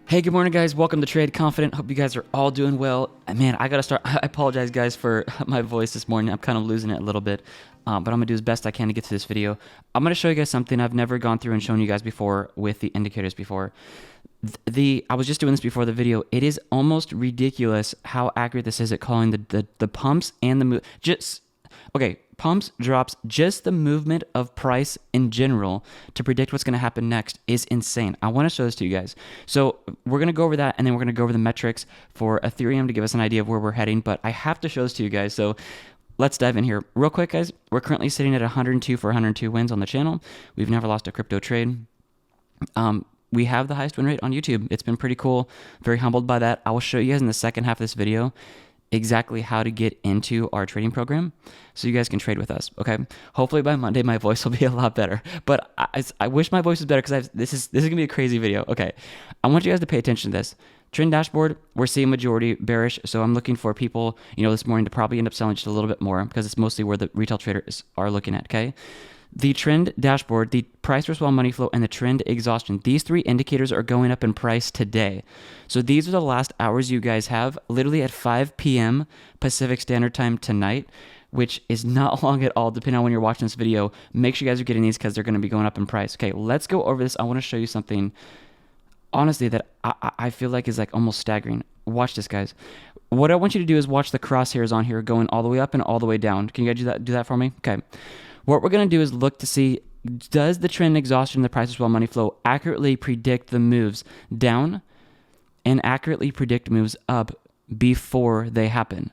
Hey, good morning, guys. Welcome to Trade Confident. Hope you guys are all doing well. Man, I gotta start. I apologize, guys, for my voice this morning. I'm kind of losing it a little bit, but I'm gonna do as best I can to get to this video. I'm gonna show you guys something I've never gone through and shown you guys before with the indicators before. I was just doing this before the video. It is almost ridiculous how accurate this is at calling the pumps and the move. Okay, pumps, drops, just the movement of price in general to predict what's going to happen next is insane. I want to show this to you guys. So we're going to go over that, and then we're going to go over the metrics for Ethereum to give us an idea of where we're heading, but I have to show this to you guys. So let's dive in here real quick, guys. We're currently sitting at 102 for 102 wins on the channel. We've never lost a crypto trade. We have the highest win rate on YouTube. It's been pretty cool. Very humbled by that. I will show you guys in the second half of this video exactly how to get into our trading program so you guys can trade with us. Okay, hopefully by Monday my voice will be a lot better, but I wish my voice was better because this is gonna be a crazy video. Okay, I want you guys to pay attention to this trend dashboard. We're seeing majority bearish, so I'm looking for people, this morning to probably end up selling just a little bit more because it's mostly where the retail traders are looking at. Okay, the trend dashboard, the price versus vol money flow, and the trend exhaustion. These three indicators are going up in price today. So these are the last hours you guys have, literally at 5 p.m. Pacific Standard Time tonight, which is not long at all, depending on when you're watching this video. Make sure you guys are getting these because they're going to be going up in price. Okay, let's go over this. I want to show you something, honestly, that I feel like is like almost staggering. Watch this, guys. What I want you to do is watch the crosshairs on here going all the way up and all the way down. Can you guys do that for me? Okay. What we're going to do is look to see, does the trend exhaustion, the price as well money flow accurately predict the moves down and accurately predict moves up before they happen?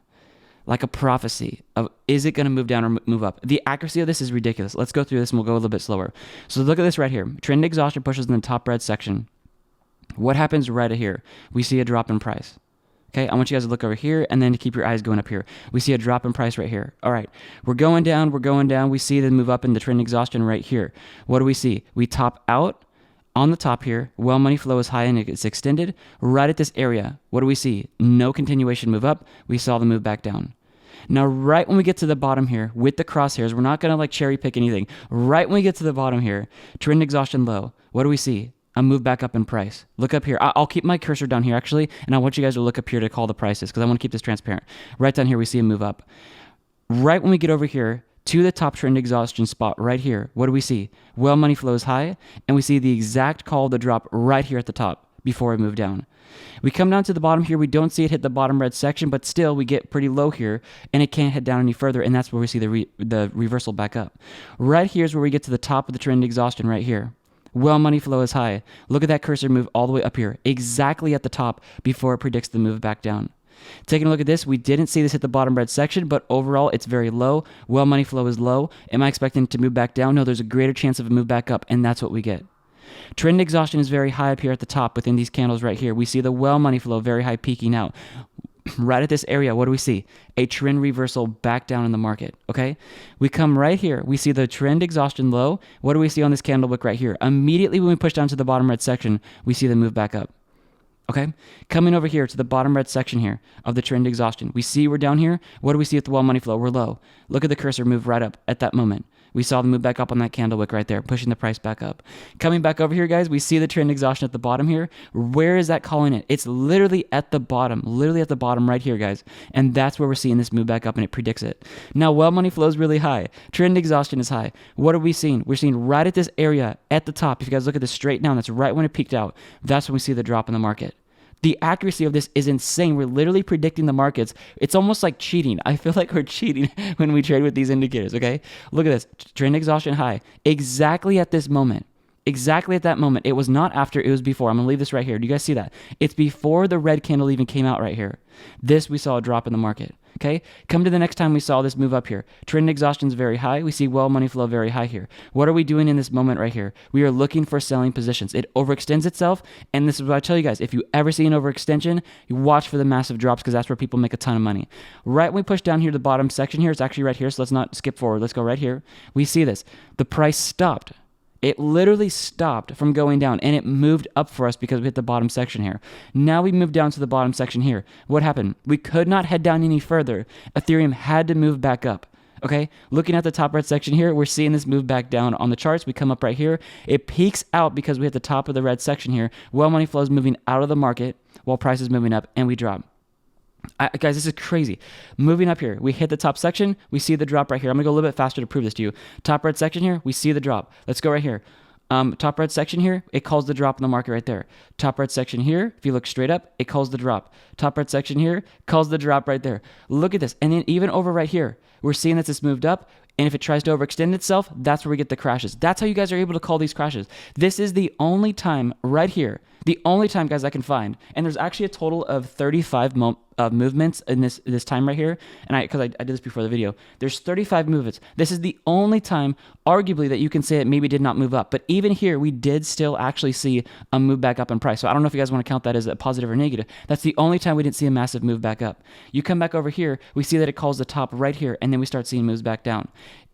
Like a prophecy of, is it going to move down or move up? The accuracy of this is ridiculous. Let's go through this and we'll go a little bit slower. So look at this right here. Trend exhaustion pushes in the top red section. What happens right here? We see a drop in price. Okay, I want you guys to look over here and then to keep your eyes going up here. We see a drop in price right here. All right, we're going down. We see the move up in the trend exhaustion right here. What do we see? We top out on the top here. Well, money flow is high and it's extended right at this area. What do we see? No continuation move up. We saw the move back down. Now, right when we get to the bottom here with the crosshairs, we're not going to like cherry pick anything. Right when we get to the bottom here, trend exhaustion low. What do we see? A move back up in price. Look up here. I'll keep my cursor down here actually, and I want you guys to look up here to call the prices because I want to keep this transparent. Right down here, we see a move up. Right when we get over here to the top trend exhaustion spot right here, what do we see? Well, money flow is high, and we see the exact call of the drop right here at the top before we move down. We come down to the bottom here. We don't see it hit the bottom red section, but still we get pretty low here, and it can't head down any further, and that's where we see the reversal back up. Right here is where we get to the top of the trend exhaustion right here. Well, money flow is high. Look at that cursor move all the way up here, exactly at the top before it predicts the move back down. Taking a look at this, we didn't see this hit the bottom red section, but overall it's very low. Well, money flow is low. Am I expecting it to move back down? No, there's a greater chance of a move back up, and that's what we get. Trend exhaustion is very high up here at the top within these candles right here. We see the well money flow very high peaking out. Right at this area, what do we see? A trend reversal back down in the market, okay? We come right here. We see the trend exhaustion low. What do we see on this candle wick right here? Immediately when we push down to the bottom red section, we see the move back up, okay? Coming over here to the bottom red section here of the trend exhaustion, we see we're down here. What do we see with the well money flow? We're low. Look at the cursor move right up at that moment. We saw the move back up on that candle wick right there, pushing the price back up. Coming back over here, guys, we see the trend exhaustion at the bottom here. Where is that calling it? It's literally at the bottom right here, guys. And that's where we're seeing this move back up, and it predicts it. Now, well money flow is really high. Trend exhaustion is high. What are we seeing? We're seeing right at this area at the top. If you guys look at this straight down, that's right when it peaked out. That's when we see the drop in the market. The accuracy of this is insane. We're literally predicting the markets. It's almost like cheating. I feel like we're cheating when we trade with these indicators, okay? Look at this. Trend exhaustion high. Exactly at this moment. Exactly at that moment. It was not after, it was before. I'm going to leave this right here. Do you guys see that? It's before the red candle even came out right here. This, we saw a drop in the market, okay? Come to the next time we saw this move up here. Trend exhaustion is very high. We see well money flow very high here. What are we doing in this moment right here? We are looking for selling positions. It overextends itself, and this is what I tell you guys. If you ever see an overextension, you watch for the massive drops because that's where people make a ton of money. Right when we push down here to the bottom section here, it's actually right here, so let's not skip forward. Let's go right here. We see this. The price stopped. It literally stopped from going down, and it moved up for us because we hit the bottom section here. Now we moved down to the bottom section here. What happened? We could not head down any further. Ethereum had to move back up. Okay, looking at the top red section here, we're seeing this move back down on the charts. We come up right here. It peaks out because we hit the top of the red section here. Well, money flow is moving out of the market while price is moving up, and we drop. Guys, this is crazy. Moving up here, we hit the top section. We see the drop right here. I'm going to go a little bit faster to prove this to you. Top red section here, we see the drop. Let's go right here. Top red section here, it calls the drop in the market right there. Top red section here, if you look straight up, it calls the drop. Top red section here, calls the drop right there. Look at this. And then even over right here, we're seeing that this moved up. And if it tries to overextend itself, that's where we get the crashes. That's how you guys are able to call these crashes. This is the only time right here, the only time, guys, I can find. And there's actually a total of 35 movements in this time right here. And because I did this before the video, there's 35 movements. This is the only time, arguably, that you can say it maybe did not move up. But even here, we did still actually see a move back up in price. So I don't know if you guys want to count that as a positive or negative. That's the only time we didn't see a massive move back up. You come back over here, we see that it calls the top right here, and then we start seeing moves back down.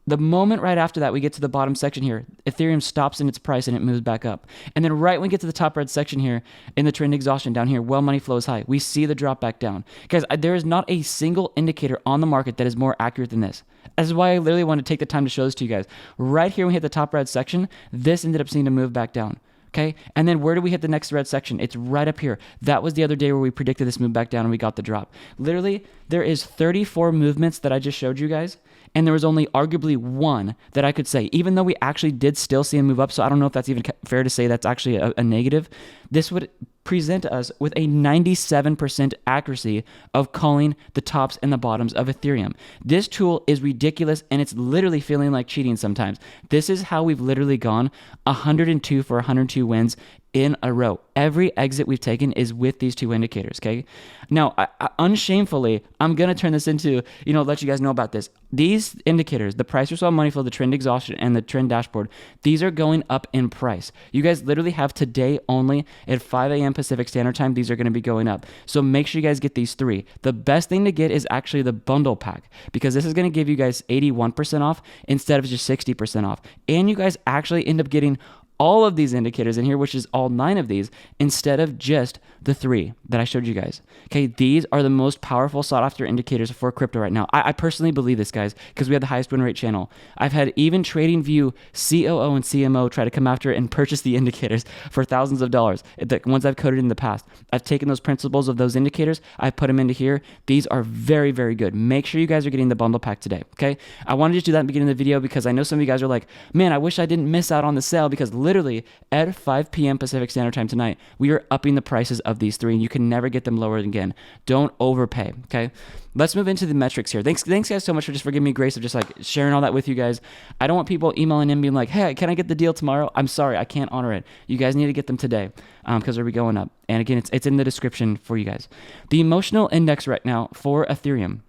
The moment right after that we get to the bottom section here, Ethereum stops in its price and it moves back up. And then right when we get to the top red section here in the trend exhaustion down here, well, money flow is high. We see the drop back down. Guys, there is not a single indicator on the market that is more accurate than this. This is why I literally want to take the time to show this to you guys. Right here when we hit the top red section, this ended up seeing a move back down. Okay, and then where do we hit the next red section? It's right up here. That was the other day where we predicted this move back down and we got the drop. Literally, there is 34 movements that I just showed you guys, and there was only arguably one that I could say, even though we actually did still see a move up, so I don't know if that's even fair to say that's actually a negative. This would present us with a 97% accuracy of calling the tops and the bottoms of Ethereum. This tool is ridiculous, and it's literally feeling like cheating sometimes. This is how we've literally gone 102 for 102 wins in a row. Every exit we've taken is with these two indicators, okay? Now, unshamefully, I'm going to turn this into, let you guys know about this. These indicators, the price versus money flow, the trend exhaustion, and the trend dashboard, these are going up in price. You guys literally have today only at 5 a.m. Pacific Standard Time, these are going to be going up. So make sure you guys get these three. The best thing to get is actually the bundle pack, because this is going to give you guys 81% off instead of just 60% off. And you guys actually end up getting all of these indicators in here, which is all 9 of these, instead of just the 3 that I showed you guys. Okay, these are the most powerful sought after indicators for crypto right now. I personally believe this, guys, because we have the highest win rate channel. I've had even TradingView COO and CMO try to come after it and purchase the indicators for thousands of dollars. The ones I've coded in the past. I've taken those principles of those indicators, I've put them into here. These are very, very good. Make sure you guys are getting the bundle pack today, okay? I wanted to just do that in the beginning of the video because I know some of you guys are like, man, I wish I didn't miss out on the sale, because literally at 5 p.m. Pacific Standard Time tonight, we are upping the prices of these 3, and you can never get them lower again. Don't overpay, okay? Let's move into the metrics here. Thanks guys so much for just giving me grace of just like sharing all that with you guys. I don't want people emailing in being like, hey, can I get the deal tomorrow? I'm sorry, I can't honor it. You guys need to get them today because they'll be going up. And again, it's in the description for you guys. The emotional index right now for Ethereum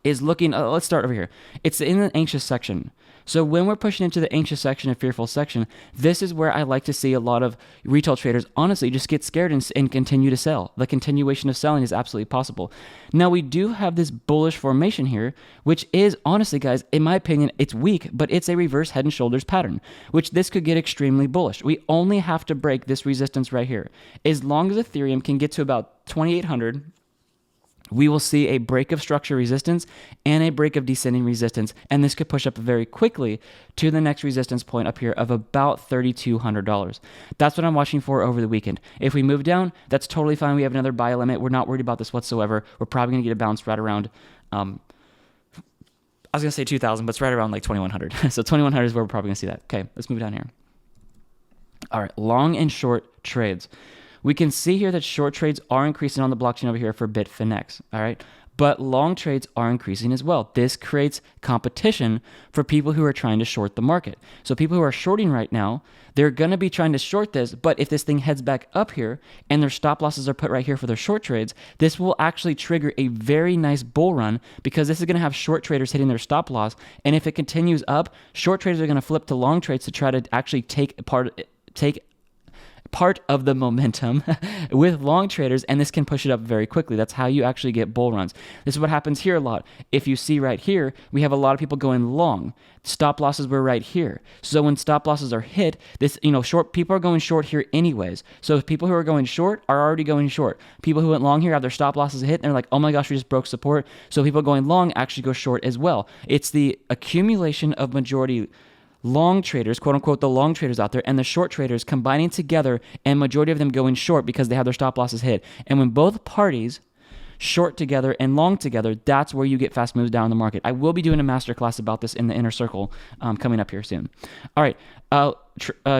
is looking, let's start over here. It's in the anxious section. So when we're pushing into the anxious section and fearful section, this is where I like to see a lot of retail traders honestly just get scared and continue to sell. The continuation of selling is absolutely possible. Now we do have this bullish formation here, which is honestly, guys, in my opinion, it's weak, but it's a reverse head and shoulders pattern, which this could get extremely bullish. We only have to break this resistance right here. As long as Ethereum can get to about 2,800, we will see a break of structure resistance and a break of descending resistance, and this could push up very quickly to the next resistance point up here of about $3,200. That's what I'm watching for over the weekend. If we move down, that's totally fine. We have another buy limit. We're not worried about this whatsoever. We're probably going to get a bounce right around, I was going to say 2,000, but it's right around like 2,100. So 2,100 is where we're probably going to see that. Okay, let's move down here. All right, long and short trades. We can see here that short trades are increasing on the blockchain over here for Bitfinex, all right? But long trades are increasing as well. This creates competition for people who are trying to short the market. So people who are shorting right now, they're going to be trying to short this, but if this thing heads back up here and their stop losses are put right here for their short trades, this will actually trigger a very nice bull run, because this is going to have short traders hitting their stop loss. And if it continues up, short traders are going to flip to long trades to try to actually take part of the momentum with long traders, and this can push it up very quickly. That's how you actually get bull runs. This is what happens here a lot. If you see right here, we have a lot of people going long. Stop losses were right here. So when stop losses are hit, this, short people are going short here anyways. So people who are going short are already going short. People who went long here have their stop losses hit, and they're like, oh my gosh, we just broke support. So people going long actually go short as well. It's the accumulation of majority long traders, quote unquote, the long traders out there, and the short traders combining together, and majority of them going short because they have their stop losses hit. And when both parties short together and long together, that's where you get fast moves down in the market. I will be doing a masterclass about this in the inner circle coming up here soon. All right.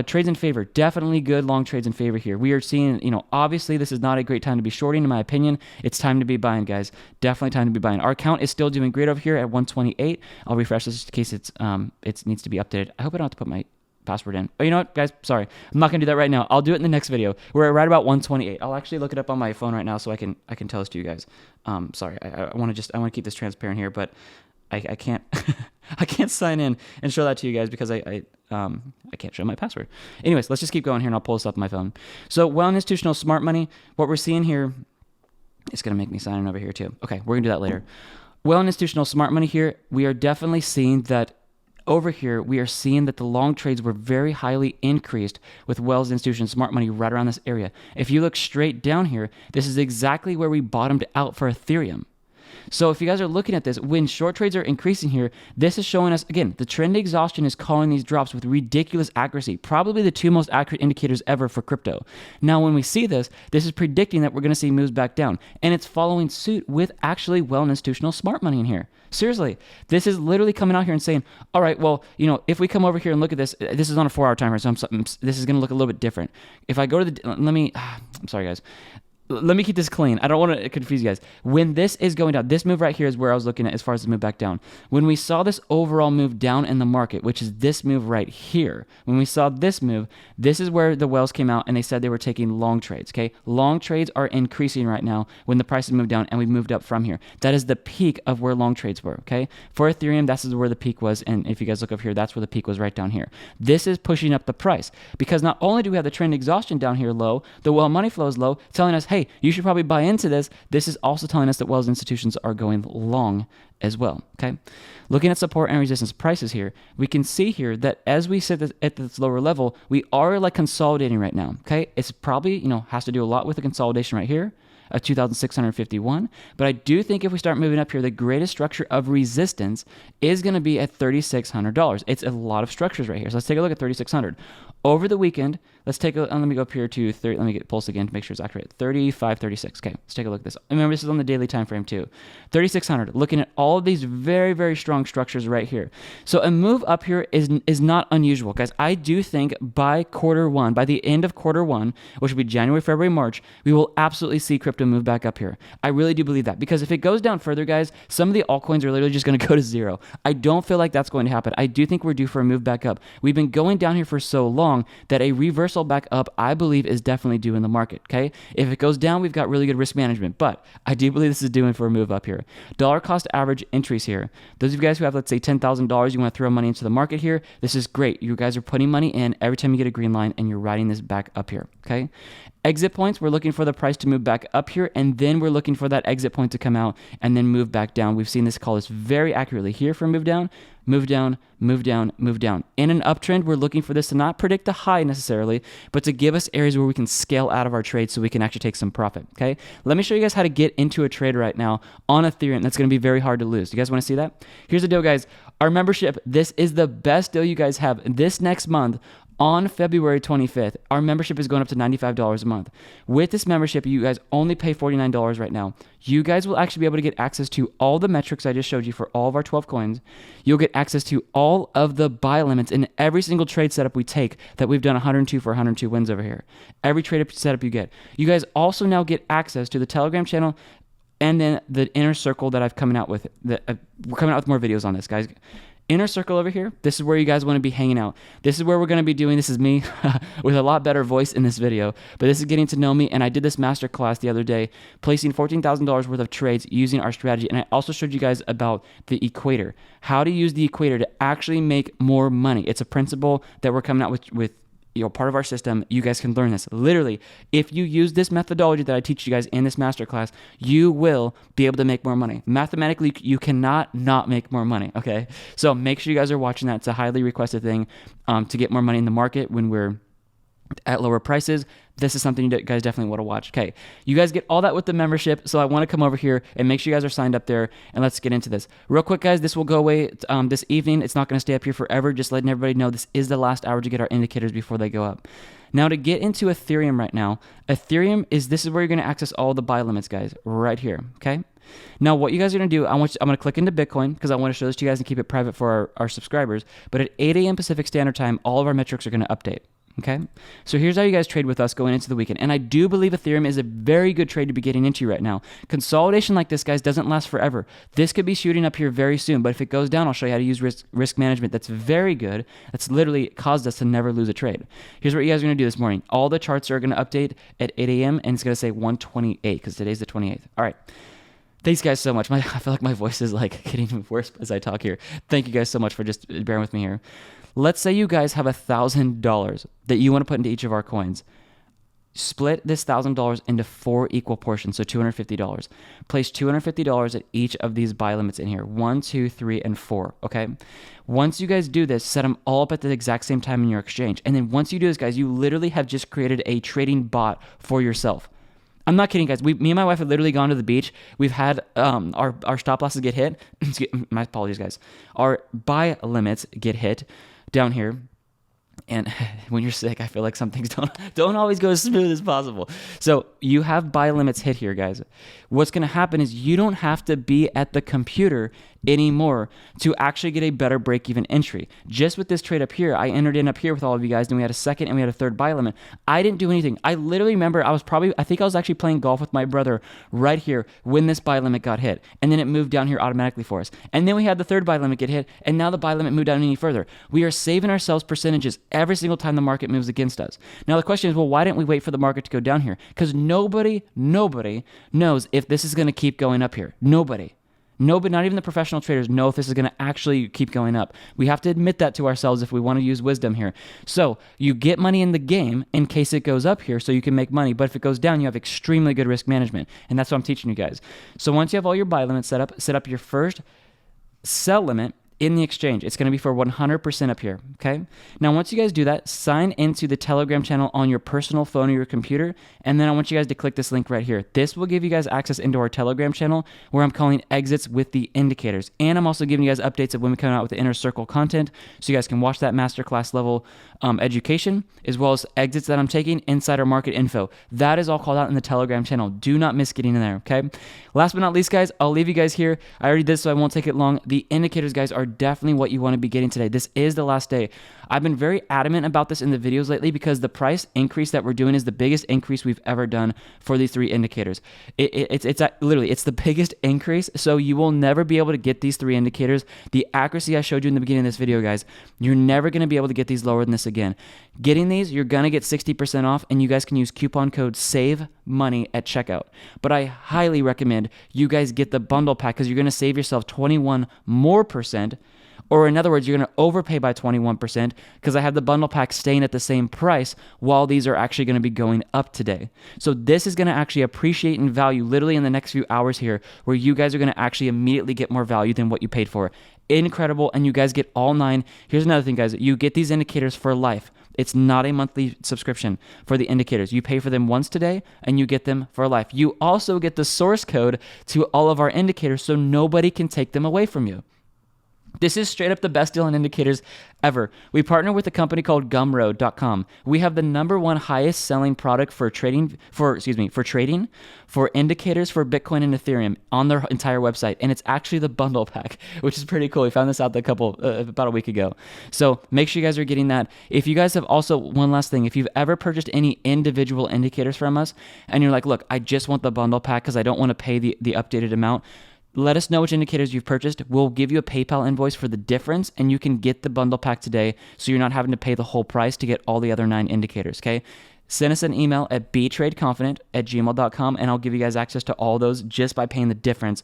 Trades in favor, definitely good long trades in favor here. We are seeing, obviously this is not a great time to be shorting, in my opinion. It's time to be buying, guys. Definitely time to be buying. Our account is still doing great over here at 128. I'll refresh this just in case it needs to be updated. I hope I don't have to put my password in. Oh, you know what, guys? Sorry. I'm not going to do that right now. I'll do it in the next video. We're right about 128. I'll actually look it up on my phone right now so I can tell this to you guys. Sorry. I want to keep this transparent here, but I can't I can't sign in and show that to you guys because I can't show my password. Anyways, let's just keep going here and I'll pull this up on my phone. So, well institutional smart money, what we're seeing here, it's going to make me sign in over here too. Okay, we're going to do that later. Well institutional smart money here, we are definitely seeing that over here, we are seeing that the long trades were very highly increased with Wells Institution Smart Money right around this area. If you look straight down here, this is exactly where we bottomed out for Ethereum. So if you guys are looking at this, when short trades are increasing here, this is showing us, again, the trend exhaustion is calling these drops with ridiculous accuracy, probably the two most accurate indicators ever for crypto. Now, when we see this, this is predicting that we're going to see moves back down, and it's following suit with actually well institutional smart money in here. Seriously, this is literally coming out here and saying, all right, well, if we come over here and look at this, this is on a 4-hour timer, so this is going to look a little bit different. If I go to I'm sorry, guys. Let me keep this clean. I don't want to confuse you guys. When this is going down, this move right here is where I was looking at as far as the move back down. When we saw this overall move down in the market, which is this move right here, when we saw this move, this is where the whales came out and they said they were taking long trades, okay? Long trades are increasing right now when the prices moved down and we moved up from here. That is the peak of where long trades were, okay? For Ethereum, this is where the peak was, and if you guys look up here, that's where the peak was right down here. This is pushing up the price because not only do we have the trend exhaustion down here low, the well money flow is low, telling us, hey, you should probably buy into this. This is also telling us that Wells institutions are going long as well, okay? Looking at support and resistance prices here, we can see here that as we sit at this lower level, we are like consolidating right now, okay? It's probably, has to do a lot with the consolidation right here of 2,651. But I do think if we start moving up here, the greatest structure of resistance is going to be at $3,600. It's a lot of structures right here. So let's take a look at 3,600. Over the weekend, let's take a, let me go up here to 30, let me get pulse again to make sure it's accurate. 35.36. Okay, let's take a look at this. Remember, this is on the daily time frame too. 3,600. Looking at all of these very, very strong structures right here. So a move up here is not unusual, guys. I do think by quarter one, by the end of quarter one, which will be January, February, March, we will absolutely see crypto move back up here. I really do believe that because if it goes down further, guys, some of the altcoins are literally just going to go to zero. I don't feel like that's going to happen. I do think we're due for a move back up. We've been going down here for so long that a reversal back up, I believe, is definitely due in the market, okay? If it goes down, we've got really good risk management, but I do believe this is due for a move up here. Dollar cost average entries here. Those of you guys who have, let's say, $10,000, you want to throw money into the market here, this is great. You guys are putting money in every time you get a green line and you're riding this back up here, okay? Exit points, we're looking for the price to move back up here, and then we're looking for that exit point to come out and then move back down. We've seen this call this very accurately here for move down, move down, move down, move down. In an uptrend, we're looking for this to not predict a high necessarily, but to give us areas where we can scale out of our trade so we can actually take some profit, okay? Let me show you guys how to get into a trade right now on Ethereum. That's going to be very hard to lose. You guys want to see that? Here's the deal, guys. Our membership, this is the best deal you guys have this next month. On February 25th, our membership is going up to $95 a month. With this membership, you guys only pay $49 right now. You guys will actually be able to get access to all the metrics I just showed you for all of our 12 coins. You'll get access to all of the buy limits in every single trade setup we take that we've done 102 for 102 wins over here. Every trade setup you get. You guys also now get access to the Telegram channel and then the inner circle that I've coming out with. We're coming out with more videos on this, guys. Inner circle over here, this is where you guys want to be hanging out. This is where we're going to be doing, this is me with a lot better voice in this video, but this is getting to know me, and I did this master class the other day, placing $14,000 worth of trades using our strategy, and I also showed you guys about the equator, how to use the equator to actually make more money. It's a principle that we're coming out with part of our system, you guys can learn this. Literally, if you use this methodology that I teach you guys in this masterclass, you will be able to make more money. Mathematically, you cannot not make more money, okay? So make sure you guys are watching that. It's a highly requested thing to get more money in the market when we're at lower prices. This is something you guys definitely want to watch. Okay, you guys get all that with the membership, so I want to come over here and make sure you guys are signed up there, and let's get into this. Real quick, guys, this will go away this evening. It's not going to stay up here forever. Just letting everybody know this is the last hour to get our indicators before they go up. Now, to get into Ethereum right now, this is where you're going to access all the buy limits, guys, right here, okay? Now, what you guys are going to do, I'm going to click into Bitcoin because I want to show this to you guys and keep it private for our subscribers, but at 8 a.m. Pacific Standard Time, all of our metrics are going to update. Okay, so here's how you guys trade with us going into the weekend. And I do believe Ethereum is a very good trade to be getting into right now. Consolidation like this, guys, doesn't last forever. This could be shooting up here very soon, but if it goes down, I'll show you how to use risk management. That's very good. That's literally caused us to never lose a trade. Here's what you guys are going to do this morning. All the charts are going to update at 8 a.m. and it's going to say 128 because today's the 28th. All right. Thanks, guys, so much. I feel like my voice is like getting worse as I talk here. Thank you guys so much for just bearing with me here. Let's say you guys have $1,000 that you want to put into each of our coins. Split this $1,000 into 4 equal portions, so $250. Place $250 at each of these buy limits in here, 1, 2, 3, and 4, okay? Once you guys do this, set them all up at the exact same time in your exchange. And then once you do this, guys, you literally have just created a trading bot for yourself. I'm not kidding, guys. Me and my wife have literally gone to the beach. We've had our stop losses get hit. My apologies, guys. Our buy limits get hit down here. And when you're sick, I feel like some things don't always go as smooth as possible. So you have buy limits hit here, guys. What's going to happen is you don't have to be at the computer anymore to actually get a better break-even entry. Just with this trade up here, I entered in up here with all of you guys, and we had a second and we had a third buy limit. I didn't do anything. I literally remember I think I was actually playing golf with my brother right here when this buy limit got hit, and then it moved down here automatically for us. And then we had the third buy limit get hit, and now the buy limit moved down any further. We are saving ourselves percentages every single time the market moves against us. Now the question is, well, why didn't we wait for the market to go down here? Because nobody knows if this is going to keep going up here. Nobody, not even the professional traders know if this is going to actually keep going up. We have to admit that to ourselves if we want to use wisdom here. So you get money in the game in case it goes up here so you can make money. But if it goes down, you have extremely good risk management. And that's what I'm teaching you guys. So once you have all your buy limits set up your first sell limit in the exchange. It's going to be for 100% up here, okay? Now, once you guys do that, sign into the Telegram channel on your personal phone or your computer, and then I want you guys to click this link right here. This will give you guys access into our Telegram channel where I'm calling exits with the indicators, and I'm also giving you guys updates of when we come out with the Inner Circle content, so you guys can watch that masterclass level education, as well as exits that I'm taking, insider market info. That is all called out in the Telegram channel. Do not miss getting in there, okay? Last but not least, guys, I'll leave you guys here. I already did this, so I won't take it long. The indicators, guys, are definitely what you want to be getting today. This is the last day. I've been very adamant about this in the videos lately because the price increase that we're doing is the biggest increase we've ever done for these 3 indicators. It's literally, it's the biggest increase, so you will never be able to get these 3 indicators. The accuracy I showed you in the beginning of this video, guys, you're never going to be able to get these lower than this again. Getting these, you're going to get 60% off, and you guys can use coupon code SAVEMONEY at checkout. But I highly recommend you guys get the bundle pack because you're going to save yourself 21% more. Or in other words, you're going to overpay by 21% because I have the bundle pack staying at the same price while these are actually going to be going up today. So this is going to actually appreciate in value literally in the next few hours here, where you guys are going to actually immediately get more value than what you paid for. Incredible. And you guys get all 9. Here's another thing, guys. You get these indicators for life. It's not a monthly subscription for the indicators. You pay for them once today and you get them for life. You also get the source code to all of our indicators so nobody can take them away from you. This is straight up the best deal in indicators ever. We partner with a company called Gumroad.com. We have the #1 highest selling product for trading for indicators for Bitcoin and Ethereum on their entire website, and it's actually the bundle pack, which is pretty cool. We found this out about a week ago. So make sure you guys are getting that. If you guys have also, one last thing, if you've ever purchased any individual indicators from us and you're like, look, I just want the bundle pack because I don't want to pay the updated amount, let us know which indicators you've purchased. We'll give you a PayPal invoice for the difference, and you can get the bundle pack today so you're not having to pay the whole price to get all the other 9 indicators, okay? Send us an email at btradeconfident@gmail.com, and I'll give you guys access to all those just by paying the difference.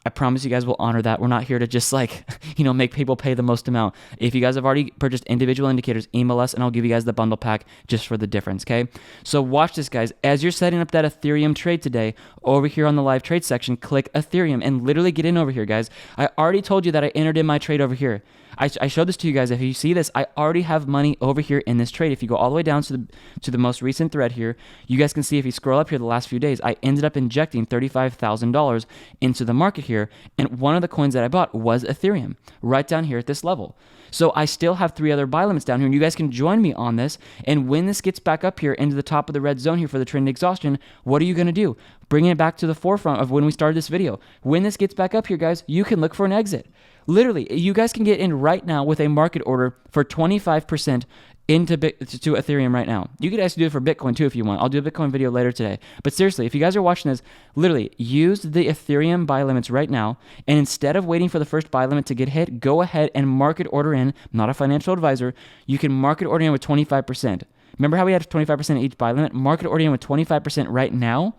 I promise you guys will honor that. We're not here to just like, make people pay the most amount. If you guys have already purchased individual indicators, email us and I'll give you guys the bundle pack just for the difference, okay? So watch this, guys. As you're setting up that Ethereum trade today, over here on the live trade section, click Ethereum and literally get in over here, guys. I already told you that I entered in my trade over here. I showed this to you guys. If you see this, I already have money over here in this trade. If you go all the way down to the most recent thread here, you guys can see if you scroll up here the last few days, I ended up injecting $35,000 into the market here. And one of the coins that I bought was Ethereum right down here at this level. So I still have 3 other buy limits down here, and you guys can join me on this. And when this gets back up here into the top of the red zone here for the trend exhaustion, what are you going to do? Bring it back to the forefront of when we started this video. When this gets back up here, guys, you can look for an exit. Literally, you guys can get in right now with a market order for 25% to Ethereum right now. You could actually do it for Bitcoin too if you want. I'll do a Bitcoin video later today. But seriously, if you guys are watching this, literally use the Ethereum buy limits right now. And instead of waiting for the first buy limit to get hit, go ahead and market order in. I'm not a financial advisor. You can market order in with 25%. Remember how we had 25% each buy limit? Market order in with 25% right now.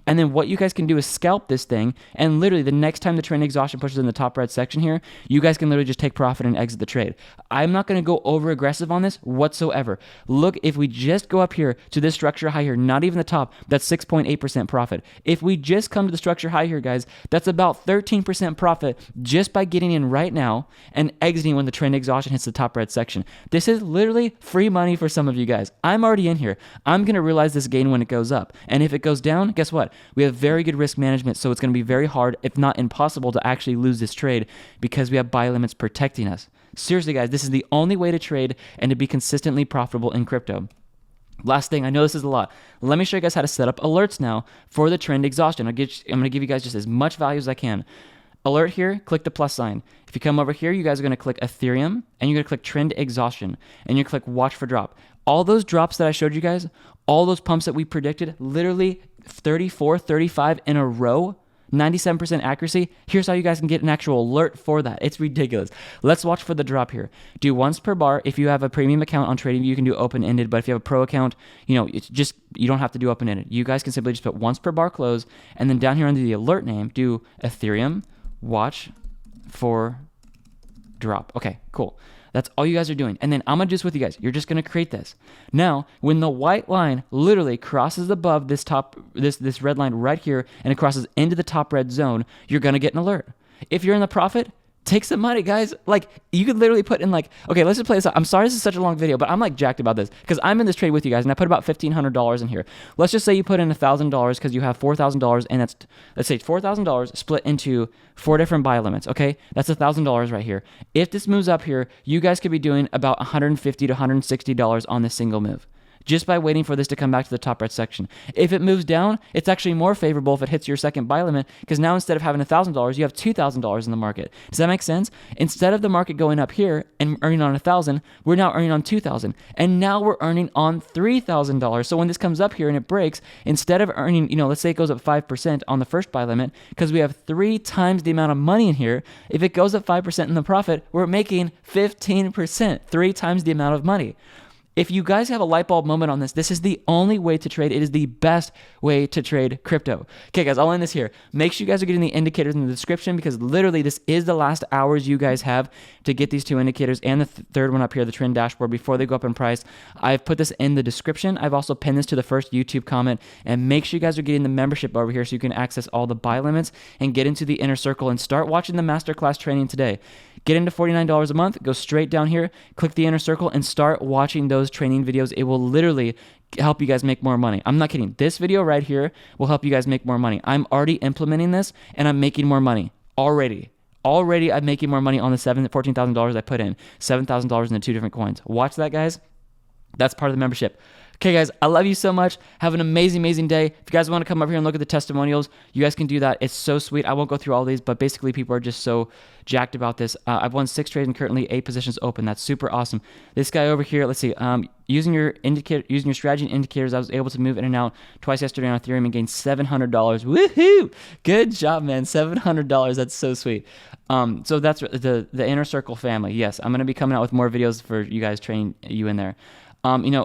And then what you guys can do is scalp this thing, and literally the next time the trend exhaustion pushes in the top red section here, you guys can literally just take profit and exit the trade. I'm not going to go over aggressive on this whatsoever. Look, if we just go up here to this structure high here, not even the top, that's 6.8% profit. If we just come to the structure high here, guys, that's about 13% profit just by getting in right now and exiting when the trend exhaustion hits the top red section. This is literally free money for some of you guys. I'm already in here. I'm going to realize this gain when it goes up. And if it goes down, guess what? We have very good risk management, so it's going to be very hard, if not impossible, to actually lose this trade because we have buy limits protecting us. Seriously, guys, this is the only way to trade and to be consistently profitable in crypto. Last thing, I know this is a lot. Let me show you guys how to set up alerts now for the trend exhaustion. I'm going to give you guys just as much value as I can. Alert here, click the plus sign. If you come over here, you guys are going to click Ethereum, and you're going to click trend exhaustion, and you're going to click watch for drop. All those drops that I showed you guys, all those pumps that we predicted, literally 34, 35 in a row, 97% accuracy. Here's how you guys can get an actual alert for that. It's ridiculous. Let's watch for the drop here. Do once per bar. If you have a premium account on TradingView, you can do open-ended, but if you have a pro account, it's just, you don't have to do open-ended. You guys can simply just put once per bar close, and then down here under the alert name, do Ethereum, watch for drop. Okay, cool. That's all you guys are doing. And then I'm going to do this with you guys. You're just going to create this. Now, when the white line literally crosses above this this red line right here and it crosses into the top red zone, you're going to get an alert. If you're in the profit, take some money, guys. Like, you could literally put in okay, let's just play this out. I'm sorry this is such a long video, but I'm jacked about this because I'm in this trade with you guys and I put about $1,500 in here. Let's just say you put in $1,000 because you have $4,000 and that's, let's say $4,000 split into 4 different buy limits, okay? That's $1,000 right here. If this moves up here, you guys could be doing about $150 to $160 on this single move, just by waiting for this to come back to the top right section. If it moves down, it's actually more favorable if it hits your second buy limit, because now instead of having $1,000, you have $2,000 in the market. Does that make sense? Instead of the market going up here and earning on 1,000, we're now earning on 2,000, and now we're earning on $3,000. So when this comes up here and it breaks, instead of earning, let's say it goes up 5% on the first buy limit, because we have 3 times the amount of money in here, if it goes up 5% in the profit, we're making 15%, 3 times the amount of money. If you guys have a light bulb moment on this, this is the only way to trade. It is the best way to trade crypto. Okay, guys, I'll end this here. Make sure you guys are getting the indicators in the description because literally this is the last hours you guys have to get these 2 indicators and the third one up here, the trend dashboard, before they go up in price. I've put this in the description. I've also pinned this to the first YouTube comment. And make sure you guys are getting the membership over here so you can access all the buy limits and get into the inner circle and start watching the masterclass training today. Get into $49 a month, go straight down here, click the inner circle, and start watching those training videos. It will literally help you guys make more money. I'm not kidding. This video right here will help you guys make more money. I'm already implementing this, and I'm making more money already. Already, I'm making more money on the $14,000 I put in, $7,000 in the 2 different coins. Watch that, guys. That's part of the membership. Okay, guys, I love you so much. Have an amazing, amazing day. If you guys want to come up here and look at the testimonials, you guys can do that. It's so sweet. I won't go through all these, but basically people are just so jacked about this. I've won 6 trades and currently 8 positions open. That's super awesome. This guy over here, let's see, using your strategy and indicators, I was able to move in and out twice yesterday on Ethereum and gain $700. Woohoo! Good job, man. $700. That's so sweet. So that's the inner circle family. Yes, I'm going to be coming out with more videos for you guys, training you in there.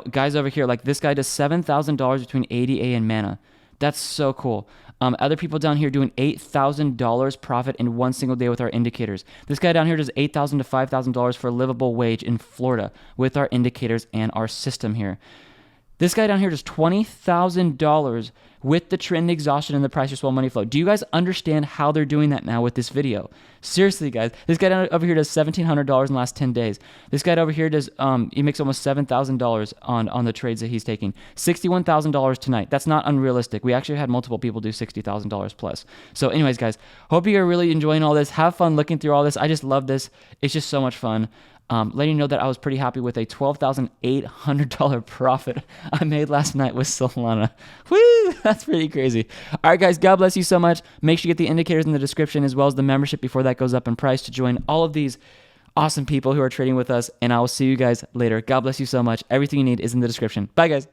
Guys over here, like this guy does $7,000 between ADA and Mana. That's so cool. Other people down here doing $8,000 profit in one single day with our indicators. This guy down here does $8,000 to $5,000 for a livable wage in Florida with our indicators and our system here. This guy down here does $20,000 with the trend exhaustion and the price your swell money flow. Do you guys understand how they're doing that now with this video? Seriously, guys. This guy down over here does $1,700 in the last 10 days. This guy over here does, he makes almost $7,000 on the trades that he's taking. $61,000 tonight. That's not unrealistic. We actually had multiple people do $60,000 plus. So anyways, guys, hope you are really enjoying all this. Have fun looking through all this. I just love this. It's just so much fun. Letting you know that I was pretty happy with a $12,800 profit I made last night with Solana. Woo! That's pretty crazy. All right, guys, God bless you so much. Make sure you get the indicators in the description as well as the membership before that goes up in price to join all of these awesome people who are trading with us, and I will see you guys later. God bless you so much. Everything you need is in the description. Bye, guys.